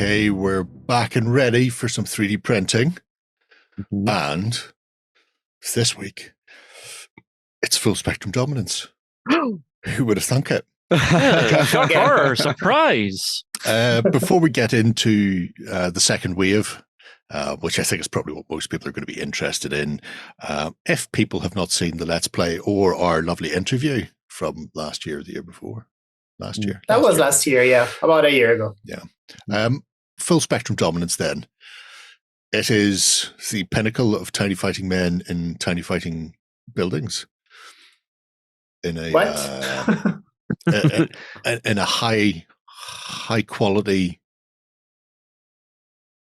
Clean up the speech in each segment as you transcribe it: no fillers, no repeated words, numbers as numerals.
Okay, we're back and ready for some 3D printing. Mm-hmm. And this week, it's full spectrum dominance. Who would have thunk it? Horror, surprise. Before we get into the second wave, which I think is probably what most people are going to be interested in, if people have not seen the Let's Play or our lovely interview from last year or the year before. Last year. Last year, yeah. About a year ago. Yeah. Full spectrum dominance then. It is the pinnacle of tiny fighting men in tiny fighting buildings. In a in a high quality,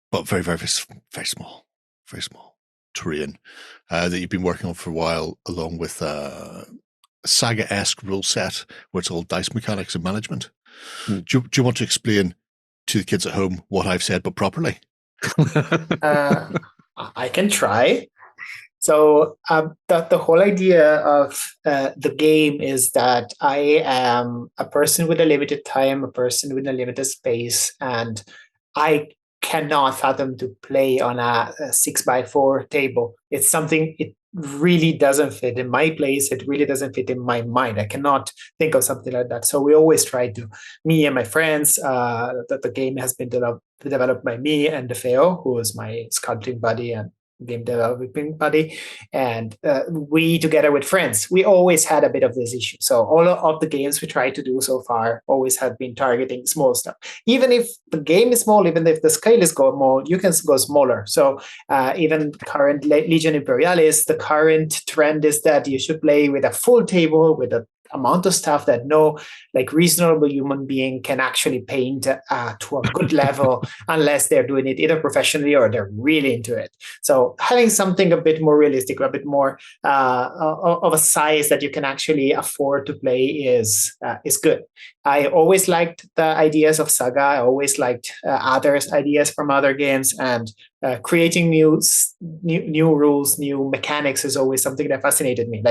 but very, very, very small terrain that you've been working on for a while, along with a Saga-esque rule set where it's all dice mechanics and management. Do you want to explain to the kids at home what I've said, but properly? I can try. So the whole idea of the game is that I am a person with a limited time, a person with a limited space, and I cannot fathom to play on a 6x4 table. It's something it really doesn't fit in my place. It really doesn't fit in my mind. I cannot think of something like that. So we always try to, me and my friends, that the game has been developed by me and DeFeo, who is my sculpting buddy and game developing buddy, and we together with friends, we always had a bit of this issue. So all of the games we tried to do so far always have been targeting small stuff. Even if the game is small, even if the scale is small, you can go smaller. So even current Legions Imperialis, the current trend is that you should play with a full table with a amount of stuff that no reasonable human being can actually paint to a good level unless they're doing it either professionally or they're really into it. So having something a bit more realistic, a bit more of a size that you can actually afford to play is good. I always liked the ideas of Saga. I always liked others' ideas from other games, and creating new rules, new mechanics is always something that fascinated me.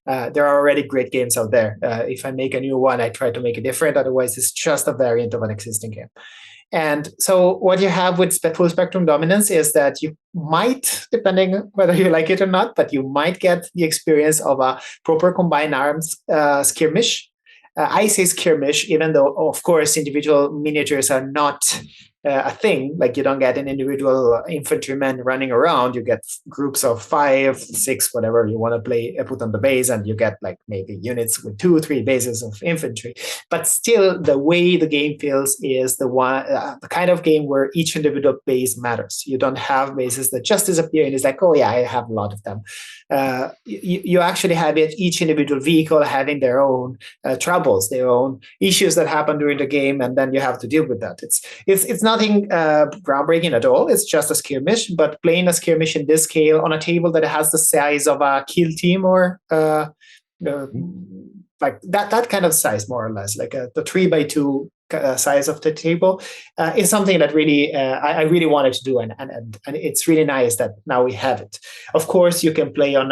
There are already great games out there. If I make a new one, I try to make it different. Otherwise, it's just a variant of an existing game. And so what you have with full spectrum dominance is that you might, depending whether you like it or not, but you might get the experience of a proper combined arms skirmish. I say skirmish, even though, of course, individual miniatures are not a thing. Like, you don't get an individual infantryman running around. You get groups of 5, 6, whatever you want to play, put on the base, and you get maybe units with 2 or 3 bases of infantry. But still, the way the game feels is the kind of game where each individual base matters. You don't have bases that just disappear and it's like, oh yeah, I have a lot of them. You actually have each individual vehicle having their own troubles, their own issues that happen during the game, and then you have to deal with that. It's nothing groundbreaking at all. It's just a skirmish, but playing a skirmish in this scale on a table that has the size of a kill team or like that kind of size, more or less, like the 3x2 size of the table, is something that really I really wanted to do, and it's really nice that now we have it. Of course, you can play on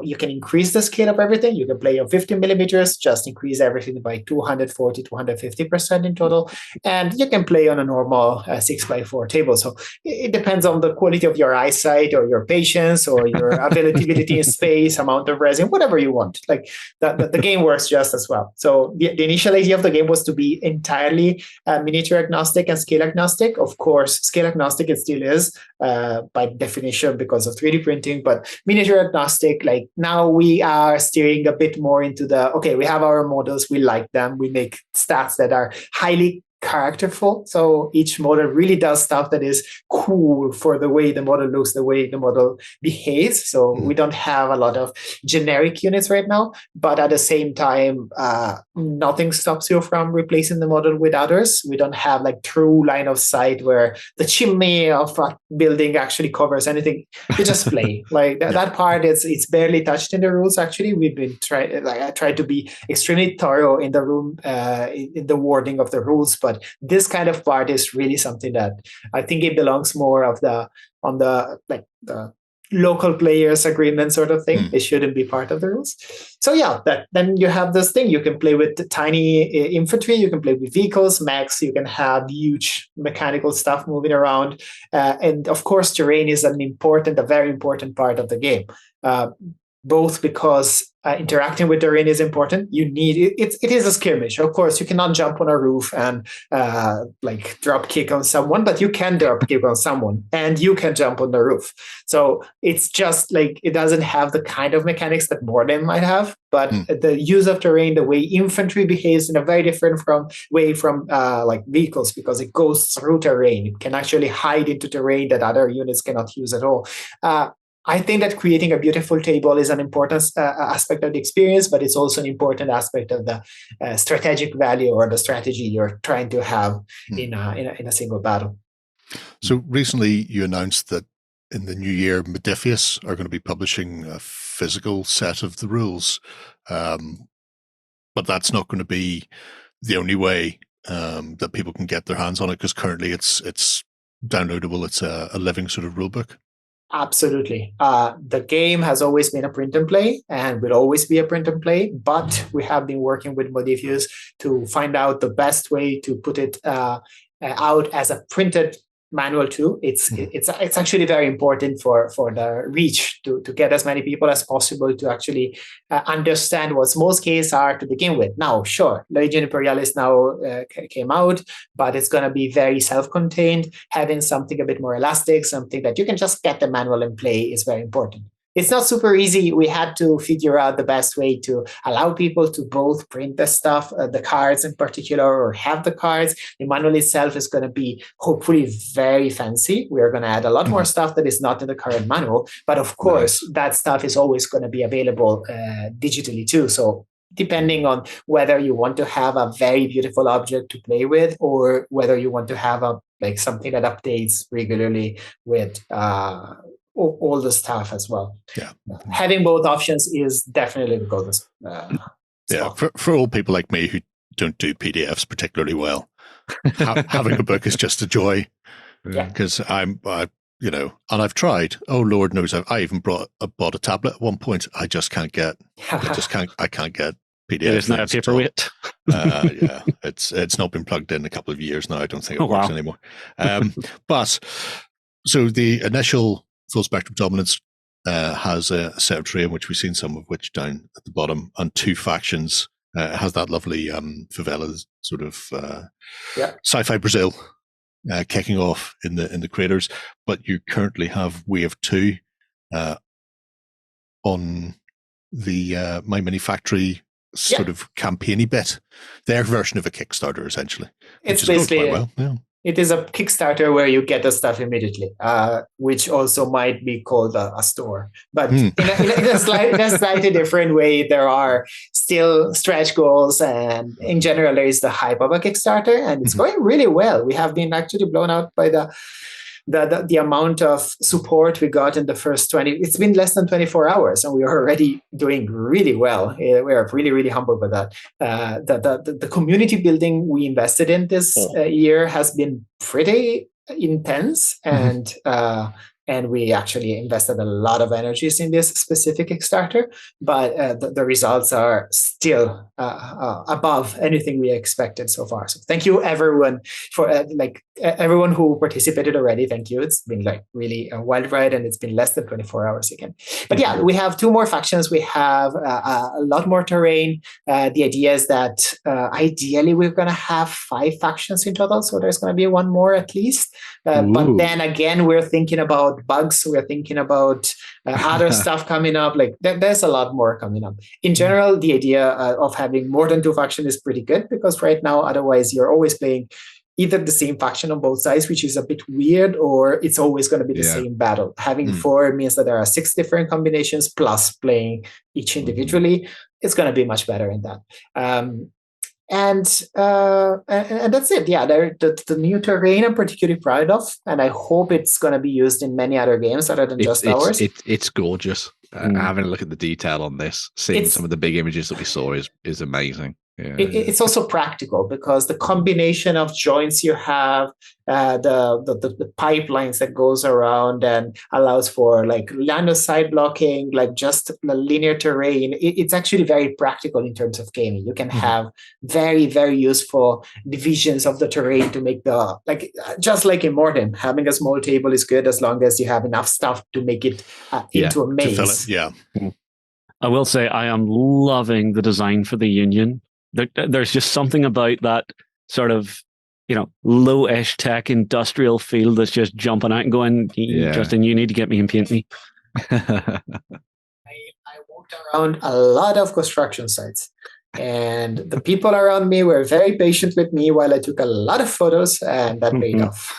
you can increase the scale of everything. You can play on 50 millimeters, just increase everything by 240, 250% in total, and you can play on a normal 6x4 table. So it depends on the quality of your eyesight or your patience or your availability in space, amount of resin, whatever you want. Like the game works just as well. So the initial idea of the game was to be entirely miniature agnostic and scale agnostic. Of course, scale agnostic it still is by definition because of 3D printing, but miniature agnostic, like now we are steering a bit more into we have our models, we like them, we make stats that are highly characterful. So each model really does stuff that is cool for the way the model looks, the way the model behaves. So we don't have a lot of generic units right now, but at the same time, nothing stops you from replacing the model with others. We don't have true line of sight where the chimney of a building actually covers anything. You just play that part. It's barely touched in the rules. Actually, we've been I tried to be extremely thorough in the room, in the wording of the rules, but this kind of part is really something that I think it belongs more on the local players agreement sort of thing. It shouldn't be part of the rules. So yeah, then you have this thing. You can play with tiny infantry. You can play with vehicles, mechs. You can have huge mechanical stuff moving around. And of course, terrain is a very important part of the game. Both because interacting with terrain is important. You need it is a skirmish. Of course, you cannot jump on a roof and like drop kick on someone, but you can drop kick on someone and you can jump on the roof. So it's just like it doesn't have the kind of mechanics that Morden might have, but the use of terrain, the way infantry behaves in a very different way from like vehicles, because it goes through terrain. It can actually hide into terrain that other units cannot use at all. I think that creating a beautiful table is an important aspect of the experience, but it's also an important aspect of the strategic value or the strategy you're trying to have in a single battle. So recently you announced that in the new year, Modiphius are going to be publishing a physical set of the rules, but that's not going to be the only way that people can get their hands on it, because currently it's downloadable. It's a living sort of rule book. Absolutely. The game has always been a print and play and will always be a print and play, but we have been working with Modiphius to find out the best way to put it out as a printed manual too. It's actually very important for the reach to get as many people as possible to actually understand what small scales are to begin with. Now, sure, Legions Imperialis now came out, but it's going to be very self-contained. Having something a bit more elastic, something that you can just get the manual and play is very important. It's not super easy. We had to figure out the best way to allow people to both print the stuff, the cards in particular, or have the cards. The manual itself is going to be hopefully very fancy. We are going to add a lot more stuff that is not in the current manual. But of course, that stuff is always going to be available digitally too. So depending on whether you want to have a very beautiful object to play with, or whether you want to have something that updates regularly with all the stuff as well. Yeah, having both options is definitely the golden. For all people like me who don't do PDFs particularly well, having a book is just a joy. Yeah, because and I've tried. Oh Lord knows, I even bought a tablet at one point. I just can't get. I can't get PDFs. There's no paperweight. Yeah, it's not been plugged in a couple of years now. I don't think it works anymore. But so the initial Full Spectrum Dominance has a set of terrain, which we've seen some of which down at the bottom, and two factions. It has that lovely favelas sort of sci-fi Brazil kicking off in the craters, but you currently have Wave 2 on the My Mini Factory sort of campaigny bit, their version of a Kickstarter essentially. It's basically quite well. Yeah. It is a Kickstarter where you get the stuff immediately, which also might be called a store. But in a slightly different way, there are still stretch goals. And in general, there is the hype of a Kickstarter. And it's going really well. We have been actually blown out by the amount of support we got in the first 20. It's been less than 24 hours, and we are already doing really well. We are really, really humbled by that. The community building we invested in this year has been pretty intense, and we actually invested a lot of energies in this specific Kickstarter, but the results are still above anything we expected so far. So thank you everyone for everyone who participated already. Thank you. It's been really a wild ride, and it's been less than 24 hours again. But yeah, we have two more factions. We have a lot more terrain. The idea is that ideally we're going to have 5 factions in total. So there's going to be one more at least. But then again, we're thinking about bugs. We're thinking about other stuff coming up. There's a lot more coming up. In general, the idea of having more than 2 factions is pretty good, because right now, otherwise you're always playing either the same faction on both sides, which is a bit weird, or it's always going to be the same battle. Having 4 means that there are 6 different combinations plus playing each individually. It's going to be much better in that. And that's it. Yeah, the new terrain I'm particularly proud of, and I hope it's going to be used in many other games other than just ours. It's gorgeous. Having a look at the detail on this, seeing some of the big images that we saw is amazing. It's also practical because the combination of joints you have, the pipelines that goes around and allows for like line of sight blocking, like just the linear terrain. It's actually very practical in terms of gaming. You can have very, very useful divisions of the terrain to make just like in Morden, having a small table is good as long as you have enough stuff to make it into a maze. To fill it, yeah. I will say I am loving the design for the Union. There's just something about that sort of, low-ish tech industrial feel that's just jumping out and going, Justin, you need to get me and paint me. I walked around a lot of construction sites, and the people around me were very patient with me while I took a lot of photos, and that paid off.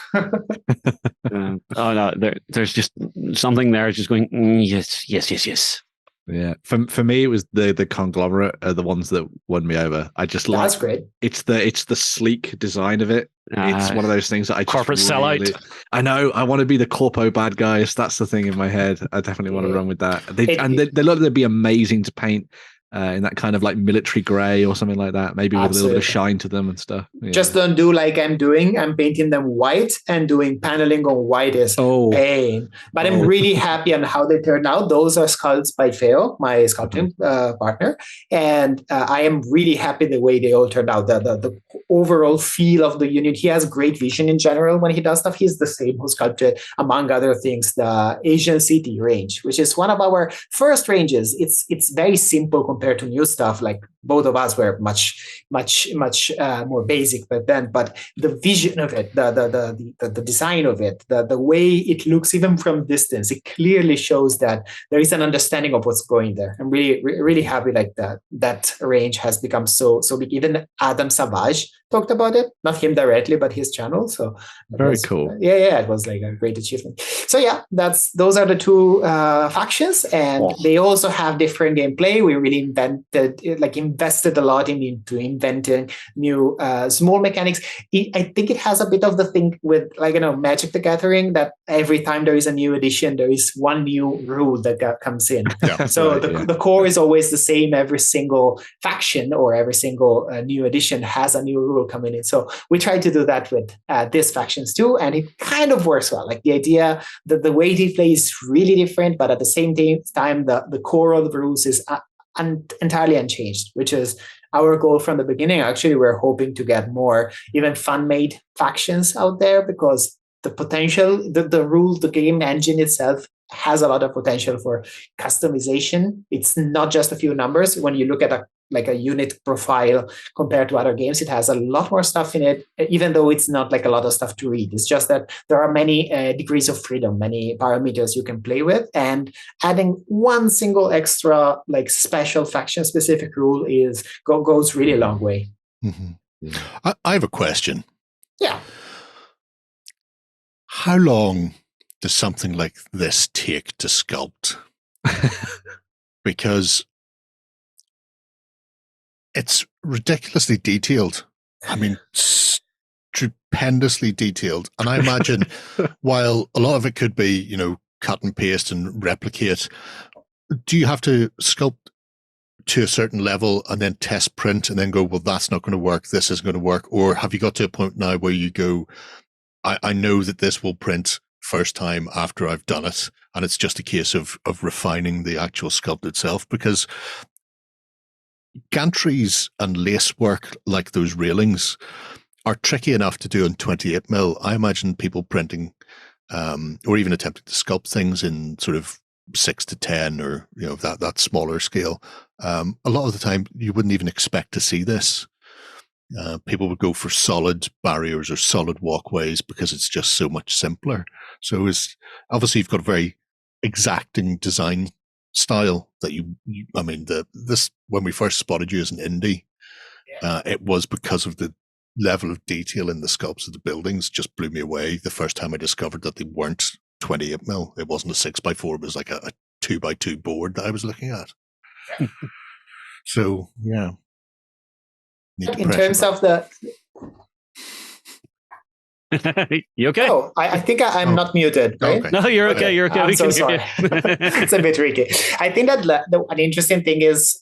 There's just something there just going, yes. Yeah, for me it was the conglomerate are the ones that won me over. I just like that's great. It's the sleek design of it. It's one of those things that I just corporate sellout. I know. I want to be the corpo bad guys. That's the thing in my head. I definitely want to run with that. They look they'd be amazing to paint. In that kind of like military grey or something like that, maybe with a little bit of shine to them and stuff. Yeah. Just don't do like I'm doing. I'm painting them white and doing paneling on white is pain. But I'm really happy on how they turned out. Those are sculpts by Theo, my sculpting partner. And I am really happy the way they all turned out. The overall feel of the Union. He has great vision in general when he does stuff. He's the same who sculpted, among other things, the Asian City range, which is one of our first ranges. It's very simple compared to new stuff. Like both of us were much more basic but the vision of it, the design of it, the way it looks even from distance, it clearly shows that there is an understanding of what's going there. I'm really happy like that range has become so big. Even Adam Savage talked about it, not him directly but his channel. So very cool. Yeah, it was like a great achievement. So yeah, those are the two factions, and they also have different gameplay. We really invested a lot into inventing new small mechanics. I think it has a bit of the thing with Magic the Gathering, that every time there is a new edition, there is one new rule that comes in. Yeah, so the core is always the same. Every single faction or every single new edition has a new rule coming in. So we try to do that with these factions too, and it kind of works well. Like the idea that the way they play is really different, but at the same time, the core of the rules is entirely unchanged, which is our goal from the beginning. Actually, we're hoping to get more even fan-made factions out there, because the potential, the game engine itself has a lot of potential for customization. It's not just a few numbers. When you look at a unit profile compared to other games, it has a lot more stuff in it, even though it's not like a lot of stuff to read. It's just that there are many degrees of freedom, many parameters you can play with, and adding one single extra special faction specific rule goes really a long way. Mm-hmm. I have a question. Yeah. How long does something like this take to sculpt? Because it's ridiculously detailed. I mean, stupendously detailed. And I imagine while a lot of it could be, cut and paste and replicate, do you have to sculpt to a certain level and then test print and then go, well, that's not going to work, this isn't going to work? Or have you got to a point now where you go, I know that this will print first time after I've done it, and it's just a case of refining the actual sculpt itself? Because gantries and lace work like those railings are tricky enough to do in 28mm. I imagine people printing or even attempting to sculpt things in sort of 6 to 10 or that smaller scale. A lot of the time you wouldn't even expect to see this. People would go for solid barriers or solid walkways because it's just so much simpler. So obviously you've got a very exacting design style that this when we first spotted you as an indie, it was because of the level of detail in the sculpts of the buildings just blew me away. The first time I discovered that they weren't 28mm, it wasn't a 6x4, it was like a 2x2 board that I was looking at. So yeah. In terms of the you okay? Oh, I think I'm not muted, right? Okay. No, you're okay. You're okay. I'm so sorry. It's a bit tricky. I think that an interesting thing is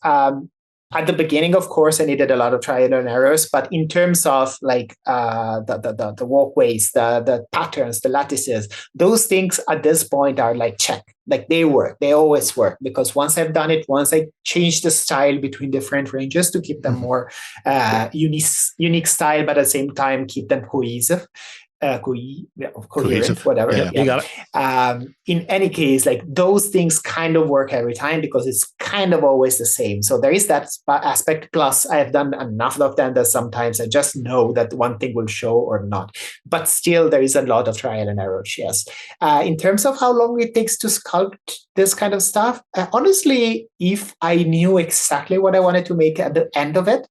at the beginning, of course, I needed a lot of trial and errors, but in terms of like the walkways, the patterns, the lattices, those things at this point are like check. Like they work, they always work, because once I've done it, once I change the style between different ranges to keep them more unique style, but at the same time keep them cohesive. Coherent, whatever. Yeah. You got it. In any case, like those things kind of work every time because it's kind of always the same. So there is that aspect. Plus, I have done enough of them that sometimes I just know that one thing will show or not. But still, there is a lot of trial and error. Yes. In terms of how long it takes to sculpt this kind of stuff, honestly, if I knew exactly what I wanted to make at the end of it,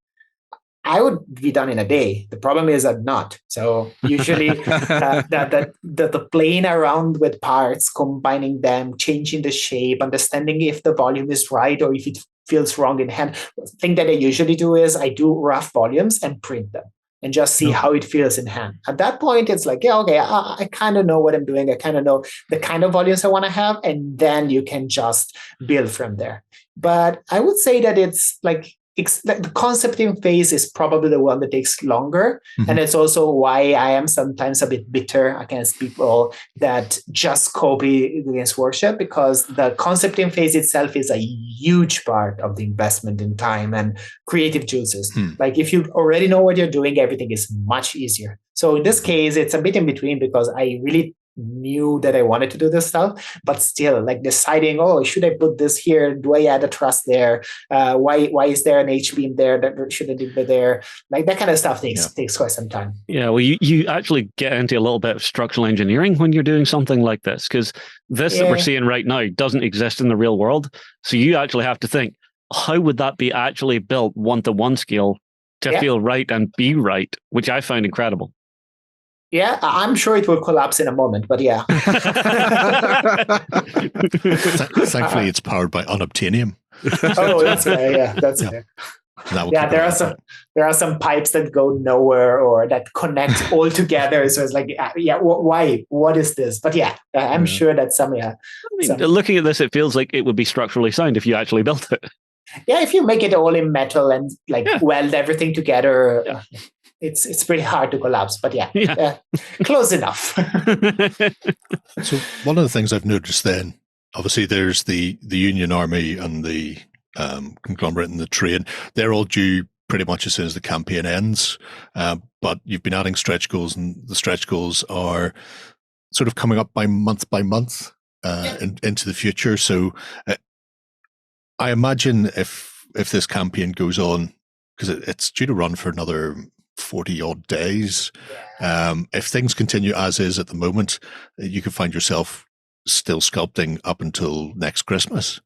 I would be done in a day. The problem is I'm not. So usually the playing around with parts, combining them, changing the shape, understanding if the volume is right or if it feels wrong in hand. The thing that I usually do is I do rough volumes and print them and just see how it feels in hand. At that point, it's like, yeah, okay, I kind of know what I'm doing. I kind of know the kind of volumes I want to have. And then you can just build from there. But I would say that it's like, the concepting phase is probably the one that takes longer. And it's also why I am sometimes a bit bitter against people that just copy Games Workshop, because the concepting phase itself is a huge part of the investment in time and creative juices. Like if you already know what you're doing, everything is much easier. So in this case, it's a bit in between because I really knew that I wanted to do this stuff, but still like deciding, should I put this here? Do I add a truss there? Why is there an H-beam there that shouldn't be there? Like that kind of stuff takes quite some time. Yeah, well, you actually get into a little bit of structural engineering when you're doing something like this, because this that we're seeing right now doesn't exist in the real world. So you actually have to think, how would that be actually built 1-to-1 scale to feel right and be right, which I found incredible. Yeah, I'm sure it will collapse in a moment, but yeah. Thankfully, it's powered by unobtainium. Oh, that's fair. Yeah, that's fair. Yeah, there are some pipes that go nowhere or that connect all together. So it's like, why? What is this? But I'm sure that looking at this, it feels like it would be structurally sound if you actually built it. Yeah, if you make it all in metal and weld everything together. Yeah. It's pretty hard to collapse, but close enough. So one of the things I've noticed then, obviously there's the Union Army and the conglomerate and the train. They're all due pretty much as soon as the campaign ends. But you've been adding stretch goals, and the stretch goals are sort of coming up by month into the future. So I imagine if this campaign goes on, because it's due to run for another 40 odd days. If things continue as is at the moment, you could find yourself still sculpting up until next Christmas.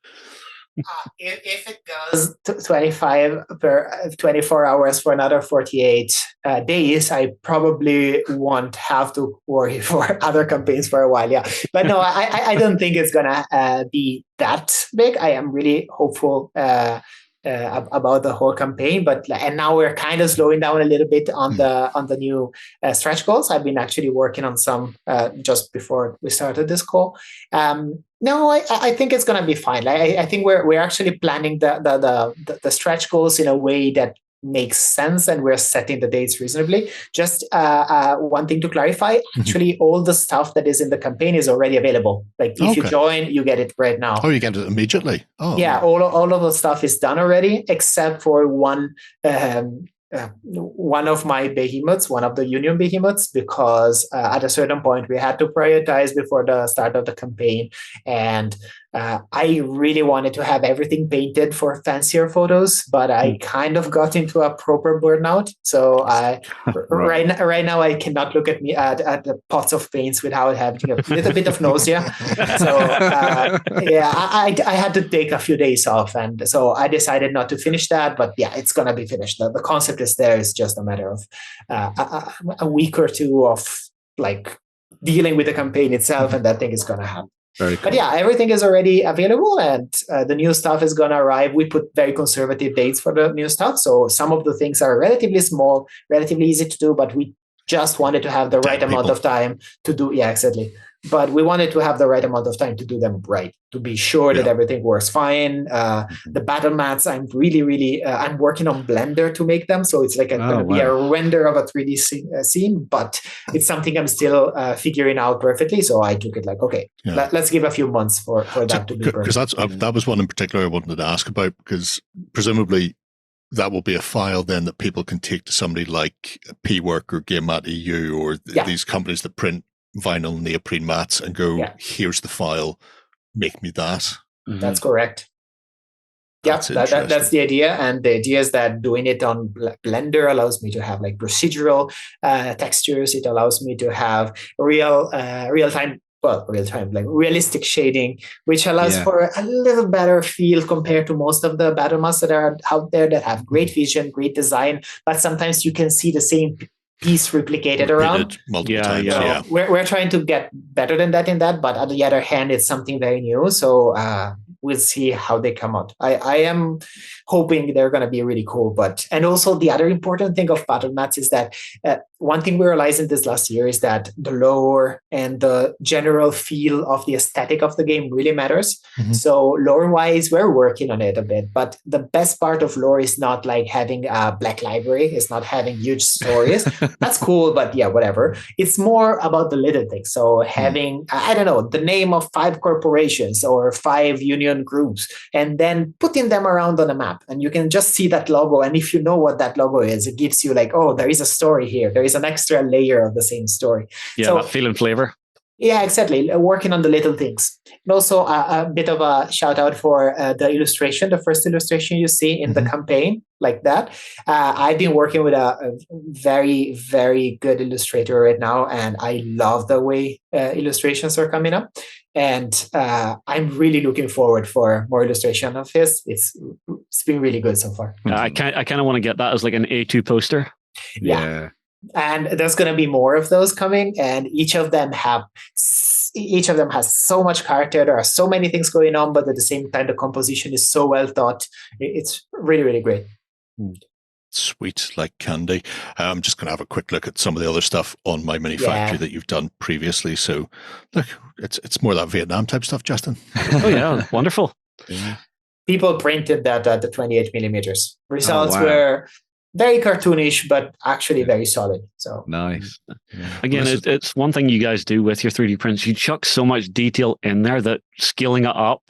If it goes 24 hours for another 48 days, I probably won't have to worry for other campaigns for a while. Yeah, but no, I don't think it's gonna be that big. I am really hopeful about the whole campaign, and now we're kind of slowing down a little bit on the new stretch goals. I've been actually working on some just before we started this call. No, I think it's gonna be fine. I think we're actually planning the stretch goals in a way that makes sense, and we're setting the dates reasonably. Just one thing to clarify, actually all the stuff that is in the campaign is already available. Like if you join, you get it right now. Oh, you get it immediately? Oh, yeah, all of the stuff is done already, except for one of my behemoths, one of the Union behemoths, because at a certain point we had to prioritize before the start of the campaign, and I really wanted to have everything painted for fancier photos, but I kind of got into a proper burnout. So right now I cannot look at the pots of paints without having a little bit of nausea. So I had to take a few days off, and so I decided not to finish that. But it's gonna be finished. The concept is there. It's just a matter of a week or two of like dealing with the campaign itself, and that thing is gonna happen. Very cool. But everything is already available, and the new stuff is going to arrive. We put very conservative dates for the new stuff. So some of the things are relatively small, relatively easy to do, but we just wanted to have the right amount of time to do. Yeah, exactly. but we wanted to have the right amount of time to do them right, to be sure that everything works fine. The battle mats, I'm really, I'm working on Blender to make them. So it's like going to be a render of a 3D scene, but it's something I'm still figuring out perfectly. So I took it like, okay, let's give a few months for that to be perfect. Because that was one in particular I wanted to ask about, because presumably that will be a file then that people can take to somebody like P-Work or GameMat.eu or these companies that print vinyl neoprene mats and go, here's the file, make me that. That's correct. That's the idea. And the idea is that doing it on Blender allows me to have like procedural textures. It allows me to have real-time, like realistic shading, which allows for a little better feel compared to most of the battle mats that are out there that have great vision, great design, but sometimes you can see the same piece replicated around multiple times. We're trying to get better than that in that, but on the other hand, it's something very new. So we'll see how they come out. I am hoping they're going to be really cool. And also the other important thing of battle mats is that one thing we realized in this last year is that the lore and the general feel of the aesthetic of the game really matters. So lore-wise, we're working on it a bit, but the best part of lore is not like having a black library. It's not having huge stories. That's cool, but whatever. It's more about the little things. So having, I don't know, the name of 5 corporations or 5 union groups, and then putting them around on a map. And you can just see that logo. And if you know what that logo is, it gives you like, oh, there is a story here. There is an extra layer of the same story. Yeah, so, that feel and flavor. Yeah, exactly. Working on the little things. And also a bit of a shout out for the illustration, the first illustration you see in the campaign, like that. I've been working with a very, very good illustrator right now, and I love the way illustrations are coming up. And I'm really looking forward for more illustration of his. It's been really good so far. I kind of want to get that as like an A2 poster. Yeah. And there's going to be more of those coming, and each of them has so much character. There are so many things going on, but at the same time, the composition is so well thought. It's really, really great. Sweet, like candy. I'm just going to have a quick look at some of the other stuff on my mini factory that you've done previously. So, look, it's more that Vietnam type stuff, Justin. Oh yeah, wonderful. People printed that at the 28 millimeters. Results were very cartoonish, but actually very solid. So nice. Again, it's one thing you guys do with your 3D prints. You chuck so much detail in there that scaling it up,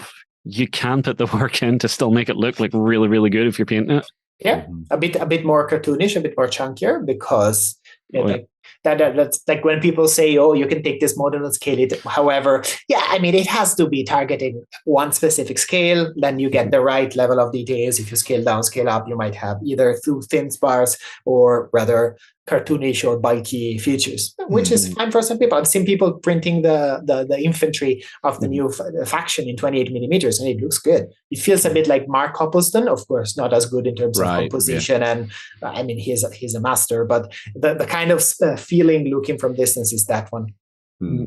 you can put the work in to still make it look like really, really good if you're painting it. Yeah, a bit more cartoonish, a bit more chunkier, because that's like when people say, oh, you can take this model and scale it. However, it has to be targeting one specific scale. Then you get the right level of details. If you scale down, scale up, you might have either too thin bars or rather cartoonish or bulky features, which is fine for some people. I've seen people printing the infantry of the new faction in 28 millimeters, and it looks good. It feels a bit like Mark Copleston, of course, not as good in terms of composition, and he's a master, but the kind of feeling looking from distance is that one.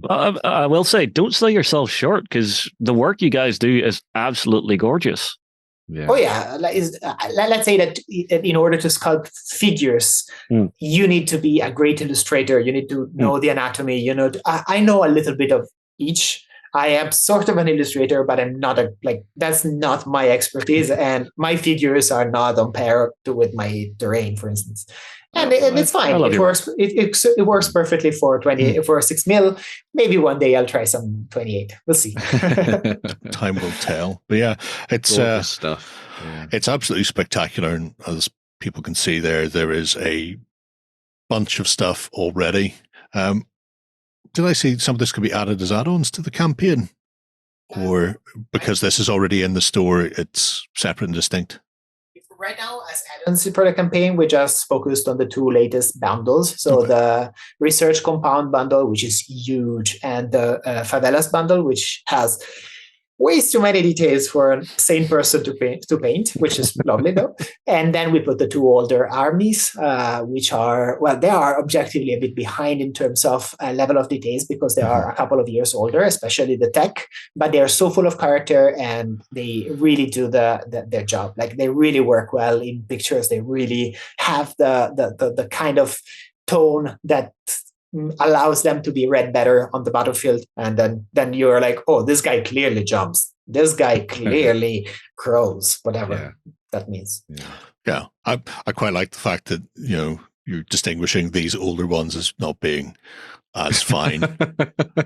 I will say, don't sell yourself short, because the work you guys do is absolutely gorgeous. Yeah. Oh yeah, let's say that in order to sculpt figures, you need to be a great illustrator. You need to know the anatomy. I know a little bit of each. I am sort of an illustrator, but I'm not that's not my expertise, and my figures are not on par with my terrain, for instance. And it's fine. It works. It works perfectly for 6 mil. Maybe one day I'll try some 28. We'll see. Time will tell. But yeah, it's stuff. Yeah. It's absolutely spectacular, and as people can see there is a bunch of stuff already. Did I see some of this could be added as add-ons to the campaign, or because this is already in the store, it's separate and distinct? Right now, as add-ons for the campaign, we just focused on the 2 latest bundles. So the Research Compound bundle, which is huge, and the Favelas bundle, which has ways too many details for a sane person to paint, which is lovely though. And then we put the 2 older armies, which are, they are objectively a bit behind in terms of level of details, because they are a couple of years older, especially the tech, but they are so full of character, and they really do their job. Like, they really work well in pictures. They really have the kind of tone that allows them to be read better on the battlefield. And then you're like, oh, this guy clearly jumps. This guy clearly crawls, whatever that means. Yeah, I quite like the fact that, you're distinguishing these older ones as not being as fine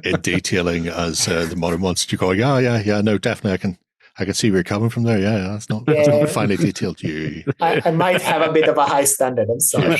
in detailing as the modern ones. You're going, no, definitely, I can see where you're coming from there. Yeah, that's not finely detailed. I might have a bit of a high standard. I'm sorry.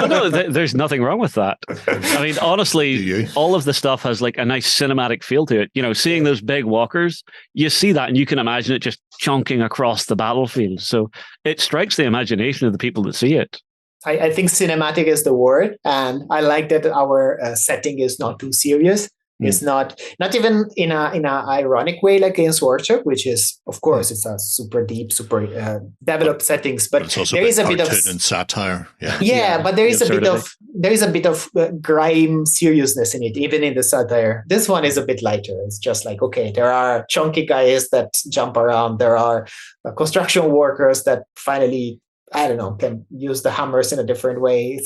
No, there's nothing wrong with that. I mean, honestly, all of the stuff has like a nice cinematic feel to it. Seeing those big walkers, you see that and you can imagine it just chunking across the battlefield. So it strikes the imagination of the people that see it. I think cinematic is the word, and I like that our setting is not too serious. It's not even in a ironic way like Games Workshop, which is, of course, it's a super deep, super developed settings. But it's also there is a bit of and satire. But there is a bit of grime seriousness in it, even in the satire. This one is a bit lighter. It's just like, okay, there are chunky guys that jump around. There are construction workers that finally, I don't know, can use the hammers in a different way.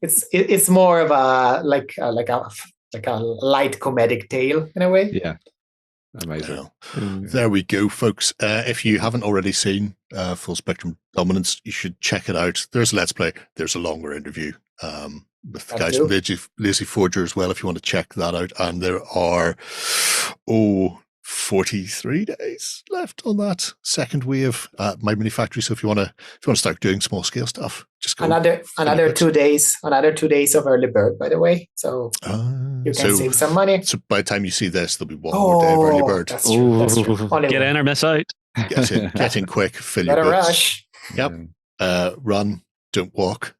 It's more of a like a light comedic tale in a way. Yeah. Amazing. There we go, folks. If you haven't already seen Full Spectrum Dominance, you should check it out. There's a Let's Play. There's a longer interview with the guys from Lazy Forger as well, if you want to check that out. And there are 43 days left on that second wave at My Mini Factory. So if you want to start doing small scale stuff, just go. Another 2 days. Another 2 days of early bird, by the way. So you can save some money. So by the time you see this, there'll be one more day of early bird. That's true. That's true. Get in or miss out. Get in quick. Fill your Better boots. rush. Yep. Run. Don't walk.